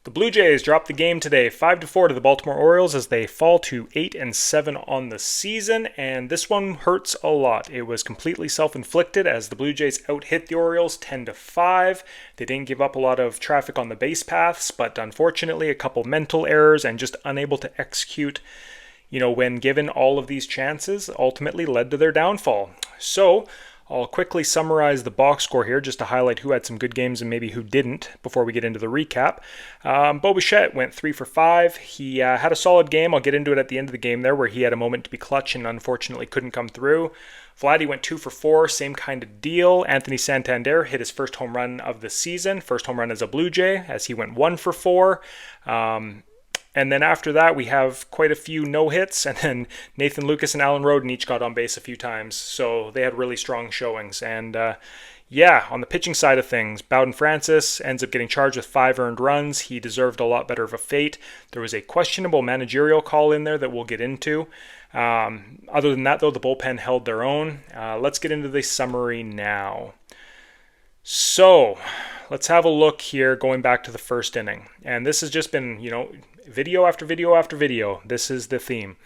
The Blue Jays dropped the game today 5-4 to the Baltimore Orioles as they fall to 8-7 on the season, and this one hurts a lot. It was completely self-inflicted as the Blue Jays out-hit the Orioles 10-5. They didn't give up a lot of traffic on the base paths, but unfortunately a couple mental errors and just unable to execute, when given all of these chances, ultimately led to their downfall. So I'll quickly summarize the box score here just to highlight who had some good games and maybe who didn't before we get into the recap. Bo Bichette went 3 for 5. He had a solid game. I'll get into it at the end of the game there where he had a moment to be clutch and unfortunately couldn't come through. Vladdy went 2 for 4, same kind of deal. Anthony Santander hit his first home run of the season, first home run as a Blue Jay, as he went 1 for 4. And then after that, we have quite a few no-hits, and then Nathan Lucas and Alan Roden each got on base a few times, so they had really strong showings. And on the pitching side of things, Bowden Francis ends up getting charged with 5 earned runs. He deserved a lot better of a fate. There was a questionable managerial call in there that we'll get into. Other than that, though, the bullpen held their own. Let's get into the summary now. So let's have a look here going back to the first inning. And this has just been, video after video after video. This is the theme.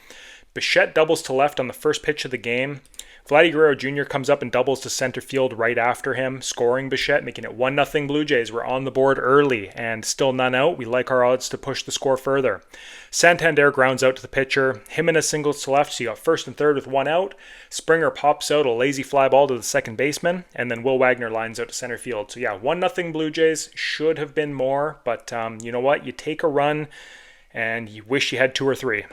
Bichette doubles to left on the first pitch of the game. Vladdy Guerrero Jr. comes up and doubles to center field right after him, scoring Bichette, making it 1-0 Blue Jays. We're on the board early and still none out. We like our odds to push the score further. Santander grounds out to the pitcher. Jimenez singles to left, so you got first and third with 1 out. Springer pops out a lazy fly ball to the second baseman, and then Will Wagner lines out to center field. So 1-0 Blue Jays. Should have been more, but you know what? You take a run and you wish you had 2 or 3.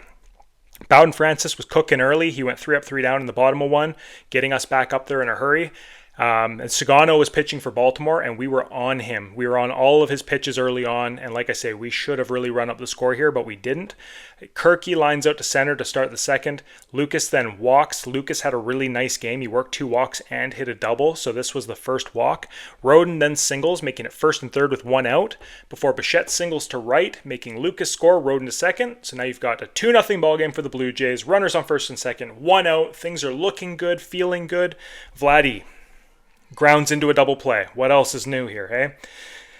Bowden Francis was cooking early. He went 3 up, 3 down in the bottom of one, getting us back up there in a hurry. And Sagano was pitching for Baltimore, and we were on him. We were on all of his pitches early on, and like I say, we should have really run up the score here, but we didn't. Kirky lines out to center to start the second. Lucas then walks. Lucas had a really nice game. He worked 2 walks and hit a double, so this was the first walk. Roden then singles, making it first and third with 1 out, before Bichette singles to right, making Lucas score, Roden to second. So now you've got a 2-0 ball game for the Blue Jays. Runners on first and second, 1 out. Things are looking good, feeling good. Vladdy grounds into a double play. What else is new here, hey?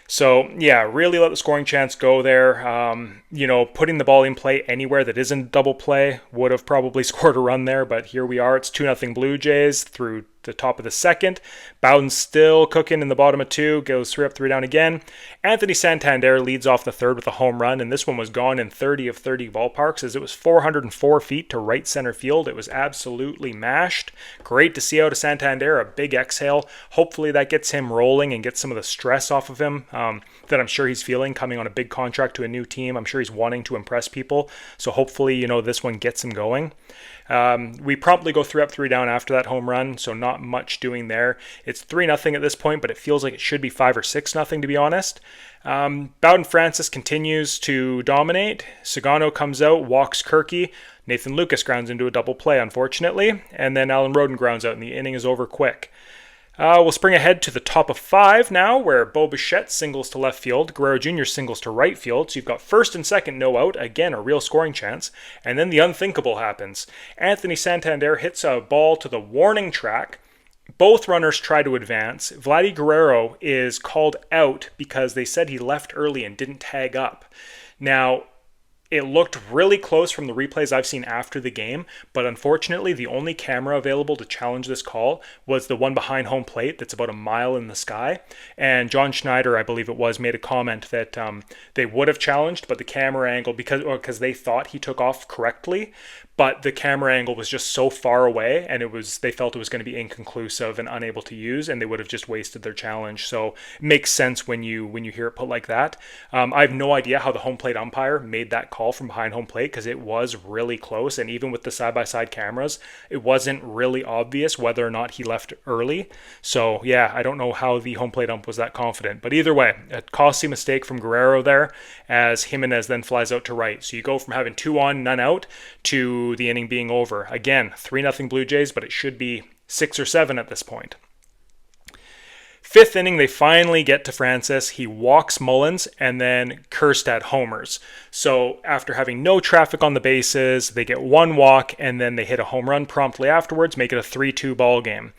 So, really let the scoring chance go there. Putting the ball in play anywhere that isn't double play would have probably scored a run there, but here we are. It's 2-0 Blue Jays through the top of the second. Bowden still cooking in the bottom of 2, goes 3 up, 3 down again. Anthony Santander leads off the third with a home run, and this one was gone in 30 of 30 ballparks as it was 404 feet to right center field. It was absolutely mashed. Great to see out of Santander, a big exhale. Hopefully that gets him rolling and gets some of the stress off of him that I'm sure he's feeling coming on a big contract to a new team. I'm sure he's wanting to impress people, so hopefully, this one gets him going. We promptly go 3 up, 3 down after that home run, so not much doing there. It's 3-0 at this point, but it feels like it should be 5 or 6-0 to be honest. Bowden Francis continues to dominate. Sagano comes out, walks Kirky. Nathan Lucas grounds into a double play, unfortunately, and then Alan Roden grounds out, and the inning is over quick. We'll spring ahead to the top of 5 now, where Bo Bichette singles to left field, Guerrero Jr. singles to right field, so you've got first and second no out, again a real scoring chance, and then the unthinkable happens. Anthony Santander hits a ball to the warning track. Both runners try to advance. Vladdy Guerrero is called out because they said he left early and didn't tag up. Now, it looked really close from the replays I've seen after the game, but unfortunately the only camera available to challenge this call was the one behind home plate that's about a mile in the sky. And John Schneider, I believe it was, made a comment that they would have challenged, but the camera angle, because they thought he took off correctly, but the camera angle was just so far away, and they felt it was going to be inconclusive and unable to use, and they would have just wasted their challenge. So it makes sense when you hear it put like that. I have no idea how the home plate umpire made that call from behind home plate because it was really close, and even with the side-by-side cameras, it wasn't really obvious whether or not he left early. So I don't know how the home plate ump was that confident, but either way, a costly mistake from Guerrero there as Jimenez then flies out to right. So you go from having 2 on, none out to the inning being over. Again, 3-0 Blue Jays, but it should be 6 or 7 at this point. 5th inning, they finally get to Francis. He walks Mullins, and then Kjerstad homers. So after having no traffic on the bases, they get 1 walk, and then they hit a home run promptly afterwards, make it a 3-2 ball game.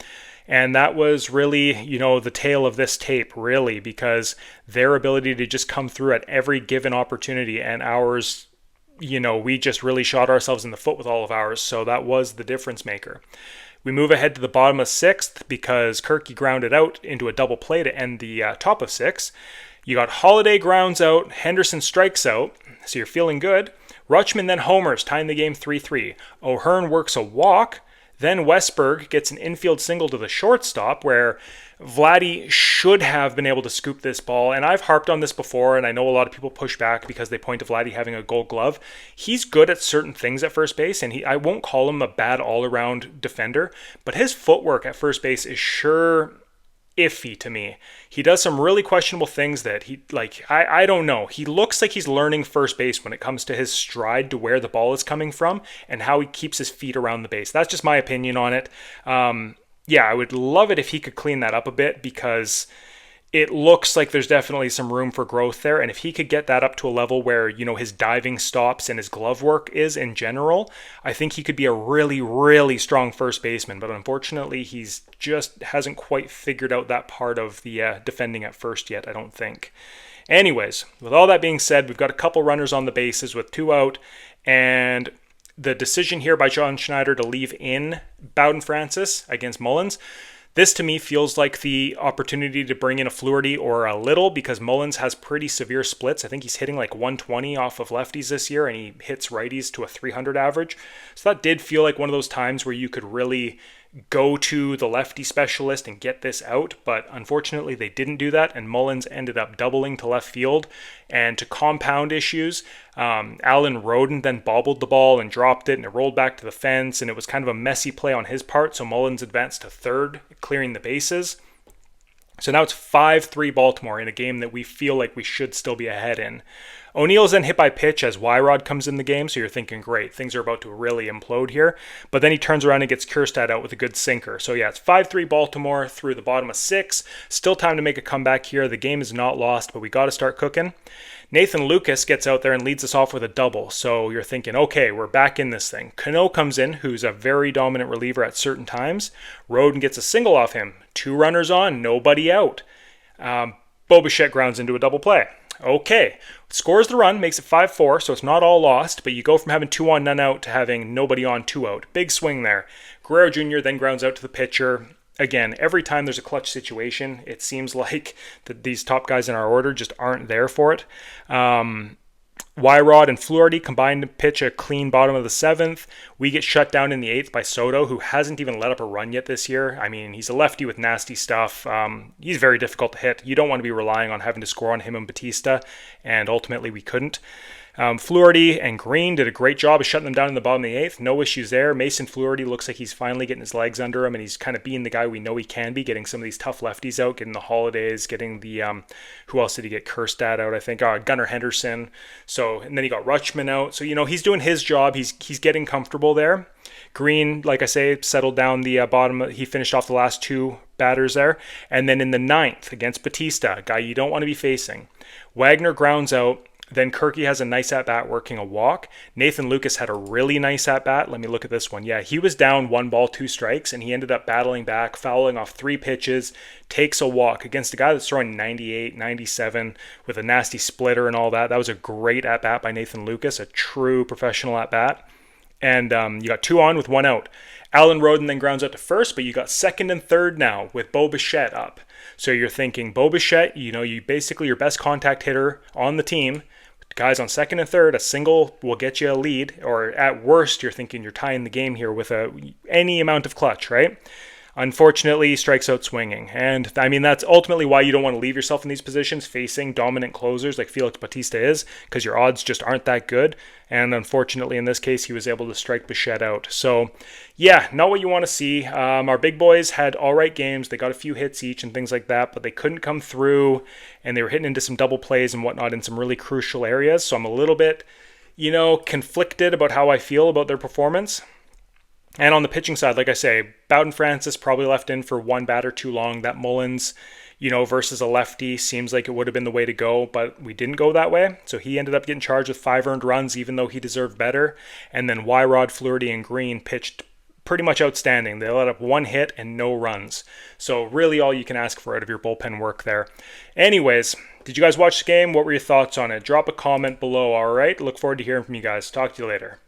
And that was really, the tale of this tape, really, because their ability to just come through at every given opportunity, and ours, we just really shot ourselves in the foot with all of ours. So that was the difference maker. We move ahead to the bottom of sixth because Kirky grounded out into a double play to end the top of six. You got Holiday grounds out, Henderson strikes out, so you're feeling good. Rutschman then homers, tying the game 3-3. O'Hearn works a walk. Then Westberg gets an infield single to the shortstop where Vladdy should have been able to scoop this ball. And I've harped on this before, and I know a lot of people push back because they point to Vladdy having a gold glove. He's good at certain things at first base, and I won't call him a bad all-around defender, but his footwork at first base is sure iffy to me. He does some really questionable things that I don't know. He looks like he's learning first base when it comes to his stride to where the ball is coming from and how he keeps his feet around the base. That's just my opinion on it. I would love it if he could clean that up a bit because it looks like there's definitely some room for growth there. And if he could get that up to a level where, his diving stops and his glove work is in general, I think he could be a really, really strong first baseman. But unfortunately, he's just hasn't quite figured out that part of the defending at first yet, I don't think. Anyways, with all that being said, we've got a couple runners on the bases with 2 out. And the decision here by John Schneider to leave in Bowden Francis against Mullins, this to me feels like the opportunity to bring in a Fluharty or a Little because Mullins has pretty severe splits. I think he's hitting like 120 off of lefties this year and he hits righties to a 300 average. So that did feel like one of those times where you could really go to the lefty specialist and get this out, but unfortunately they didn't do that, and Mullins ended up doubling to left field. And to compound issues, Alan Roden then bobbled the ball and dropped it, and it rolled back to the fence, and it was kind of a messy play on his part, so Mullins advanced to third, clearing the bases. So now it's 5-3 Baltimore in a game that we feel like we should still be ahead in. O'Neill's then hit by pitch as Wyrod comes in the game, so you're thinking, great, things are about to really implode here. But then he turns around and gets Kjerstad out with a good sinker. So yeah, it's 5-3 Baltimore through the bottom of 6. Still time to make a comeback here. The game is not lost, but we got to start cooking. Nathan Lucas gets out there and leads us off with a double. So you're thinking, okay, we're back in this thing. Cano comes in, who's a very dominant reliever at certain times. Roden gets a single off him. 2 runners on, nobody out. Bo Bichette grounds into a double play. Okay, scores the run, makes it 5-4, so it's not all lost, but you go from having 2 on, none out to having nobody on, 2 out. Big swing there. Guerrero Jr. then grounds out to the pitcher. Again, every time there's a clutch situation, it seems like these top guys in our order just aren't there for it. Wyrod and Fluharty combined to pitch a clean bottom of the 7th. We get shut down in the 8th by Soto, who hasn't even let up a run yet this year. I mean, he's a lefty with nasty stuff. He's very difficult to hit. You don't want to be relying on having to score on him and Batista, and ultimately we couldn't. Fluharty and Green did a great job of shutting them down in the bottom of the 8th. No issues there. Mason Fluharty looks like he's finally getting his legs under him, and he's kind of being the guy we know he can be, getting some of these tough lefties out, getting the Holidays, getting the, who else did he get? Kjerstad out, I think. Gunnar Henderson. So, and then he got Rutschman out. So, he's doing his job. He's getting comfortable there. Green, like I say, settled down the bottom. He finished off the last 2 batters there. And then in the 9th against Batista, a guy you don't want to be facing, Wagner grounds out. Then Kirky has a nice at-bat working a walk. Nathan Lucas had a really nice at-bat. Let me look at this one. Yeah, he was down 1 ball, 2 strikes, and he ended up battling back, fouling off 3 pitches, takes a walk against a guy that's throwing 98, 97 with a nasty splitter and all that. That was a great at-bat by Nathan Lucas, a true professional at-bat. And you got 2 on with 1 out. Alan Roden then grounds out to first, but you got 2nd and 3rd now with Bo Bichette up. So you're thinking, Bo Bichette, you basically your best contact hitter on the team. Guys on 2nd and 3rd, a single will get you a lead, or at worst, you're thinking you're tying the game here with any amount of clutch, right? Unfortunately, he strikes out swinging. And, I mean, that's ultimately why you don't want to leave yourself in these positions facing dominant closers like Felix Bautista is, because your odds just aren't that good. And unfortunately, in this case, he was able to strike Bichette out. So, yeah, not what you want to see. Our big boys had all right games. They got a few hits each and things like that, but they couldn't come through, and they were hitting into some double plays and whatnot in some really crucial areas. So I'm a little bit, conflicted about how I feel about their performance. And on the pitching side, like I say, Bowden Francis probably left in for 1 batter too long. That Mullins, versus a lefty seems like it would have been the way to go, but we didn't go that way. So he ended up getting charged with 5 earned runs, even though he deserved better. And then Wyrod, Fluharty, and Green pitched pretty much outstanding. They let up 1 hit and no runs. So really all you can ask for out of your bullpen work there. Anyways, did you guys watch the game? What were your thoughts on it? Drop a comment below, all right? Look forward to hearing from you guys. Talk to you later.